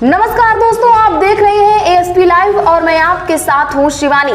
नमस्कार दोस्तों, आप देख रहे हैं एएसपी लाइव और मैं आपके साथ हूं शिवानी।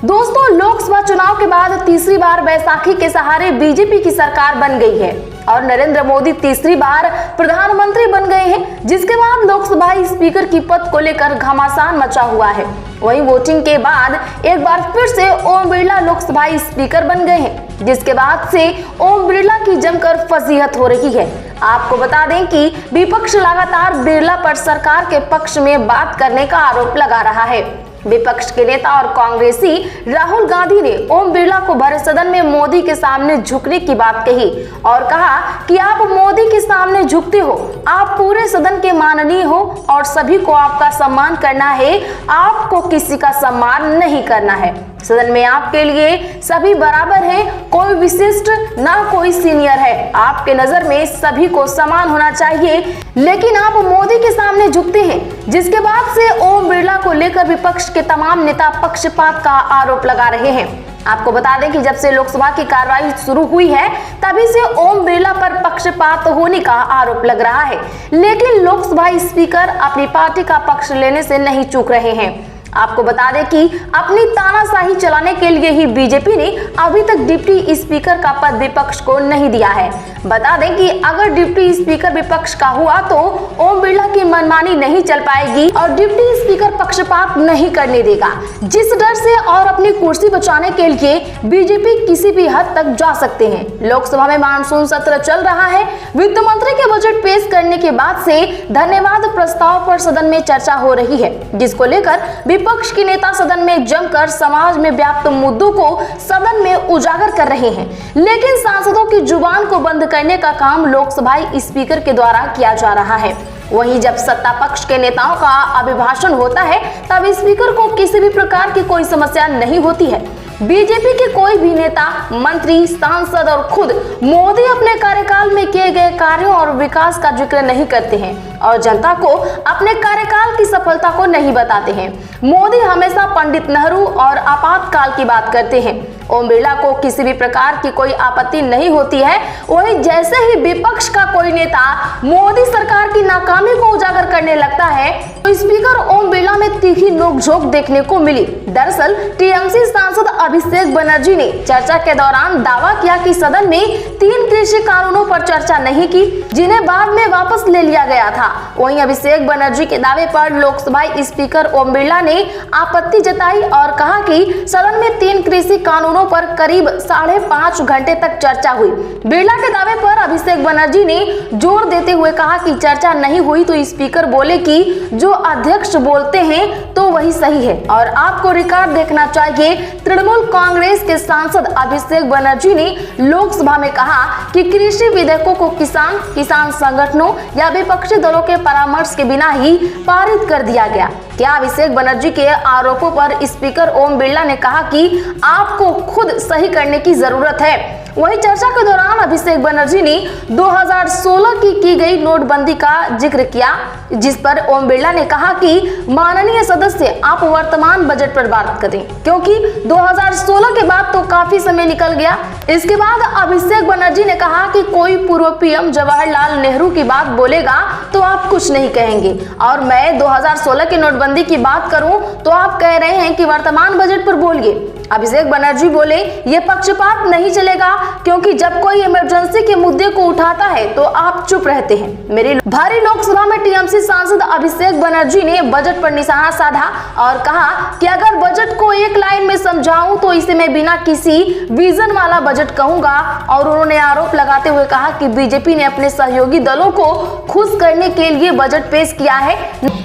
दोस्तों, लोकसभा चुनाव के बाद तीसरी बार बैसाखी के सहारे बीजेपी की सरकार बन गई है और नरेंद्र मोदी तीसरी बार प्रधानमंत्री बन गए हैं, जिसके बाद लोकसभा स्पीकर की पद को लेकर घमासान मचा हुआ है। वहीं वोटिंग के बाद एक बार फिर से ओम बिरला लोकसभा स्पीकर बन गए हैं, जिसके बाद से ओम बिरला की जमकर फजीहत हो रही है। आपको बता दें कि विपक्ष लगातार बिरला पर सरकार के पक्ष में बात करने का आरोप लगा रहा है। विपक्ष के नेता और कांग्रेसी राहुल गांधी ने ओम बिरला को भरे सदन में मोदी के सामने झुकने की बात कही और कहा कि आप मोदी के सामने झुकते हो, आप पूरे सदन के माननीय हो और सभी को आपका सम्मान करना है, आपको किसी का सम्मान नहीं करना है। सदन में आपके लिए सभी बराबर हैं, कोई विशिष्ट ना कोई सीनियर है, आपके नजर में सभी को समान होना चाहिए, लेकिन आप मोदी के सामने झुकते हैं। जिसके बाद से ओम बिरला को लेकर विपक्ष के तमाम नेता पक्षपात का आरोप लगा रहे हैं। आपको बता दें कि जब से लोकसभा की कार्रवाई शुरू हुई है तभी से ओम बिरला पर पक्षपात होने का आरोप लग रहा है, लेकिन लोकसभा स्पीकर अपनी पार्टी का पक्ष लेने से नहीं चूक रहे हैं। आपको बता दें कि अपनी तानाशाही चलाने के लिए ही बीजेपी ने अभी तक डिप्टी स्पीकर का पद विपक्ष को नहीं दिया है। बता दें कि अगर डिप्टी स्पीकर विपक्ष का हुआ तो ओम बिरला की मनमानी नहीं चल पाएगी और डिप्टी स्पीकर पक्षपात नहीं करने देगा, जिस डर से और अपनी कुर्सी बचाने के लिए बीजेपी किसी भी हद तक जा सकते हैं। लोकसभा में मानसून सत्र चल रहा है। वित्त मंत्री के बजट पेश करने के बाद से धन्यवाद प्रस्ताव पर सदन में चर्चा हो रही है, जिसको लेकर विपक्ष के नेता सदन में जमकर समाज में व्याप्त मुद्दों को सदन में उजागर कर रहे हैं, लेकिन सांसदों की जुबान को बंद करने का काम लोकसभा स्पीकर के द्वारा किया जा रहा है। वहीं जब सत्ता पक्ष के नेताओं का अभिभाषण होता है तब स्पीकर को किसी भी प्रकार की कोई समस्या नहीं होती है। बीजेपी के कोई भी नेता, मंत्री, सांसद और खुद मोदी अपने कार्यकाल में किए गए कार्यों और विकास का जिक्र नहीं करते हैं और जनता को अपने कार्यकाल की सफलता को नहीं बताते हैं। मोदी हमेशा पंडित नेहरू और आपातकाल की बात करते हैं। ओम बिरला को किसी भी प्रकार की कोई आपत्ति नहीं होती है। वहीं जैसे ही विपक्ष का कोई नेता मोदी सरकार की नाकामी को उजागर करने लगता है तो स्पीकर ओम बिरला में तीखी नोकझोंक देखने को मिली। दरअसल टीएमसी सांसद अभिषेक बनर्जी ने चर्चा के दौरान दावा किया कि सदन में 3 कृषि कानूनों पर चर्चा नहीं की, जिन्हें बाद में वापस ले लिया गया था। वहीं अभिषेक बनर्जी के दावे पर लोकसभा स्पीकर ओम बिरला ने आपत्ति जताई और कहा कि सदन में 3 कृषि कानूनों पर करीब 5.5 घंटे तक चर्चा हुई। बिरला के दावे पर अभिषेक बनर्जी ने जोर देते हुए कहा कि चर्चा नहीं हुई तो स्पीकर बोले कि जो अध्यक्ष बोलते हैं तो वही सही है और आपको रिकॉर्ड देखना चाहिए। तृणमूल कांग्रेस के सांसद अभिषेक बनर्जी ने लोकसभा में कहा कि कृषि विधेयकों को किसान संगठनों या विपक्षी दलों के परामर्श के बिना ही पारित कर दिया गया। क्या अभिषेक बनर्जी के आरोपों पर स्पीकर ओम बिरला ने कहा कि आपको खुद सही करने की जरूरत है। वहीं चर्चा के दौरान अभिषेक बनर्जी ने 2016 की गई नोटबंदी का जिक्र किया, जिस पर ओम बिरला ने कहा कि माननीय सदस्य आप वर्तमान बजट पर बात करें, क्योंकि 2016 के बाद तो काफी समय निकल गया। इसके बाद अभिषेक बनर्जी ने कहा कि कोई पूर्व पीएम जवाहरलाल नेहरू की बात बोलेगा तो आप कुछ नहीं कहेंगे और मैं 2016 की नोटबंदी की बात करूं तो आप कह रहे हैं कि वर्तमान बजट पर बोलिए। अभिषेक बनर्जी बोले ये पक्षपात नहीं चलेगा, क्योंकि जब कोई इमरजेंसी के मुद्दे को उठाता है तो आप चुप रहते हैं। मेरी भारी लोकसभा में टीएमसी सांसद अभिषेक बनर्जी ने बजट पर निशाना साधा और कहा कि अगर बजट को एक लाइन में समझाऊं तो इसे मैं बिना किसी विजन वाला बजट कहूंगा। और उन्होंने आरोप लगाते हुए कहा कि बीजेपी ने अपने सहयोगी दलों को खुश करने के लिए बजट पेश किया है,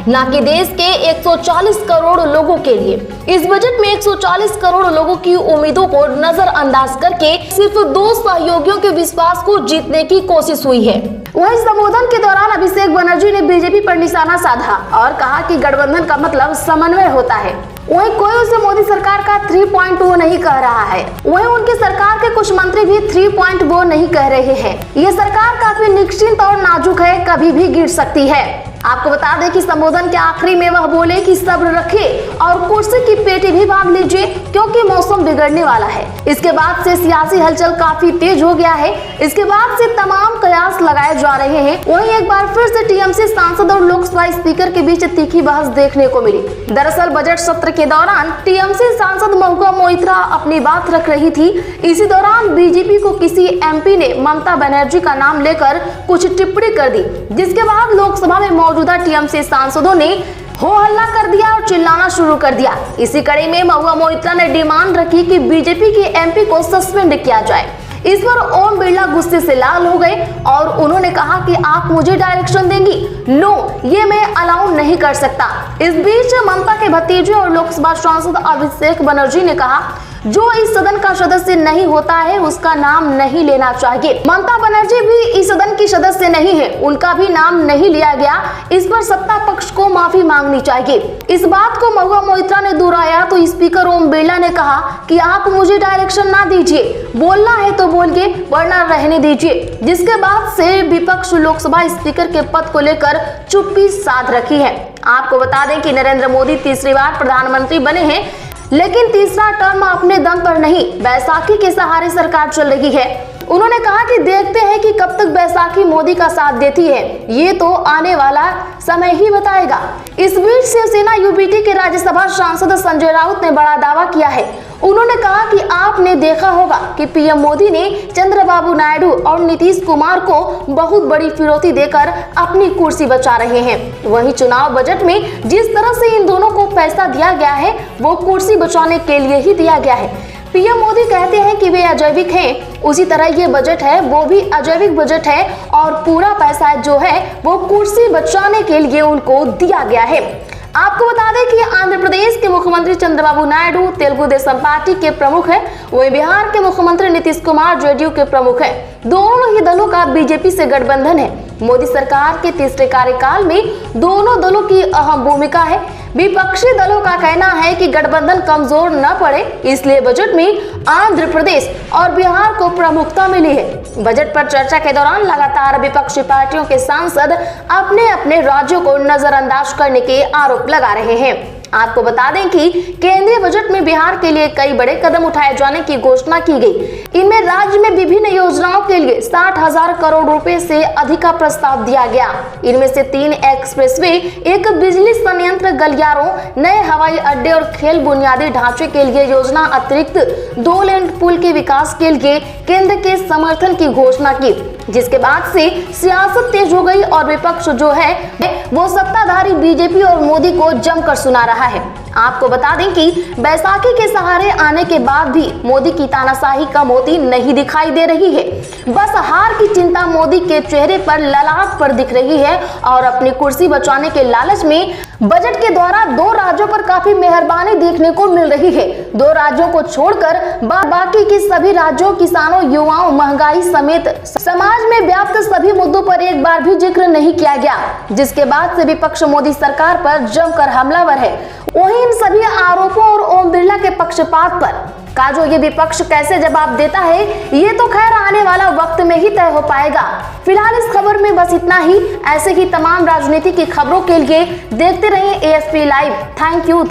न कि देश के 140 करोड़ लोगों के लिए। इस बजट में 140 करोड़ लोगों की उम्मीदों को नजरअंदाज करके सिर्फ 2 सहयोगियों के विश्वास को जीतने की कोशिश हुई है। वहीं संबोधन के दौरान अभिषेक बनर्जी ने बीजेपी पर निशाना साधा और कहा कि गठबंधन का मतलब समन्वय होता है। वहीं कोई उसे मोदी सरकार का 3.0 नहीं कह रहा है। वहीं उनकी सरकार के कुछ मंत्री भी 3.0 नहीं कह रहे हैं। ये सरकार काफी निश्चिंत और नाजुक है, कभी भी गिर सकती है। आपको बता दें कि संबोधन के आखिरी में वह बोले कि सब्र रखें और कुर्सी की पेटी भी बांध लीजिए क्योंकि मौसम बिगड़ने वाला है। इसके बाद से सियासी हलचल काफी तेज हो गया है। इसके बाद से तमाम कयास लगाए जा रहे हैं। वहीं एक बार फिर से टीएमसी सांसद और लोकसभा स्पीकर के बीच तीखी बहस देखने को मिली। दरअसल बजट सत्र के दौरान टीएमसी सांसद महुआ मोइत्रा अपनी बात रख रही थी। इसी दौरान बीजेपी को किसी एमपी ने ममता बनर्जी का नाम लेकर कुछ टिप्पणी कर दी, जिसके बाद लोकसभा में मौजूदा टीएमसी सांसदों ने हो हल्ला कर दिया और चिल्लाना शुरू कर दिया। इसी कड़ी में महुआ मोइत्रा ने डिमांड रखी कि बीजेपी के एमपी को सस्पेंड किया जाए। इस पर ओम बिरला गुस्से से लाल हो गए और उन्होंने कहा कि आप मुझे डायरेक्शन देंगी? नो, ये मैं अलाउ नहीं कर सकता। इस बीच ममता के भतीजे और लोकसभा सांसद अभिषेक बनर्जी ने कहा, जो इस सदन का सदस्य नहीं होता है उसका नाम नहीं लेना चाहिए। ममता बनर्जी भी इस सदन की सदस्य नहीं है, उनका भी नाम नहीं लिया गया। इस पर सत्ता पक्ष को माफी मांगनी चाहिए। इस बात को महुआ मोइत्रा ने दोहराया तो स्पीकर ओम बिरला ने कहा कि आप मुझे डायरेक्शन ना दीजिए, बोलना है तो बोलिए वरना रहने दीजिए। जिसके बाद से विपक्ष लोकसभा स्पीकर के पद को लेकर चुप्पी साध रखी है। आपको बता दें कि नरेंद्र मोदी तीसरी बार प्रधानमंत्री बने हैं, लेकिन तीसरा टर्म अपने दम पर नहीं, बैसाखी के सहारे सरकार चल रही है। उन्होंने कहा कि देखते हैं कि कब तक बैसाखी मोदी का साथ देती है, ये तो आने वाला समय ही बताएगा। इस बीच शिवसेना यूपीटी के राज्यसभा सांसद संजय राउत ने बड़ा दावा किया है। उन्होंने कहा कि आपने देखा होगा कि पीएम मोदी ने चंद्रबाबू नायडू और नीतीश कुमार को बहुत बड़ी फिरौती देकर अपनी कुर्सी बचा रहे हैं। वहीं चुनाव बजट में जिस तरह से इन दोनों को पैसा दिया गया है वो कुर्सी बचाने के लिए ही दिया गया है। पीएम मोदी कहते हैं कि वे अजैविक हैं, उसी तरह ये बजट है वो भी अजैविक बजट है और पूरा पैसा जो है वो कुर्सी बचाने के लिए उनको दिया गया है। आपको बता दें कि आंध्र प्रदेश के मुख्यमंत्री चंद्रबाबू नायडू तेलुगु देशम पार्टी के प्रमुख हैं, वहीं बिहार के मुख्यमंत्री नीतीश कुमार जेडीयू के प्रमुख हैं। दोनों ही दलों का बीजेपी से गठबंधन है। मोदी सरकार के तीसरे कार्यकाल में दोनों दलों की अहम भूमिका है। विपक्षी दलों का कहना है कि गठबंधन कमजोर न पड़े, इसलिए बजट में आंध्र प्रदेश और बिहार को प्रमुखता मिली है। बजट पर चर्चा के दौरान लगातार विपक्षी पार्टियों के सांसद अपने अपने राज्यों को नजरअंदाज करने के आरोप लगा रहे हैं। आपको बता दें कि केंद्रीय बजट में बिहार के लिए कई बड़े कदम उठाए जाने की घोषणा की गई। इनमें राज्य में विभिन्न योजनाओं के लिए 60,000 करोड़ रुपए से अधिक का प्रस्ताव दिया गया। इनमें से 3 एक्सप्रेसवे, एक बिजली संयंत्र, गलियारों, नए हवाई अड्डे और खेल बुनियादी ढांचे के लिए योजना, अतिरिक्त 2 लेन पुल के विकास के लिए केंद्र के समर्थन की घोषणा की। जिसके बाद से सियासत तेज हो गई और विपक्ष जो है वो सत्ताधारी बीजेपी और मोदी को जमकर सुना रहा है। आपको बता दें कि बैसाखी के सहारे आने के बाद भी मोदी की तानाशाही कम होती नहीं दिखाई दे रही है। बस हार की चिंता मोदी के चेहरे पर, ललाट पर दिख रही है और अपनी कुर्सी बचाने के लालच में बजट के द्वारा 2 राज्यों पर काफी मेहरबानी देखने को मिल रही है। 2 राज्यों को छोड़कर बाकी के सभी राज्यों, किसानों, युवाओं, महंगाई समेत समाज में व्याप्त सभी मुद्दों पर एक बार भी जिक्र नहीं किया गया, जिसके बाद से विपक्ष मोदी सरकार पर जमकर हमलावर है। वहीं इन सभी आरोपों और ओम बिरला के पक्षपात पर का जो ये विपक्ष कैसे जवाब देता है, ये तो खैर आने वाला वक्त में ही तय हो पाएगा। फिलहाल इस खबर में बस इतना ही। ऐसे ही तमाम राजनीति की खबरों के लिए देखते रहिए ASP लाइव। Thank you.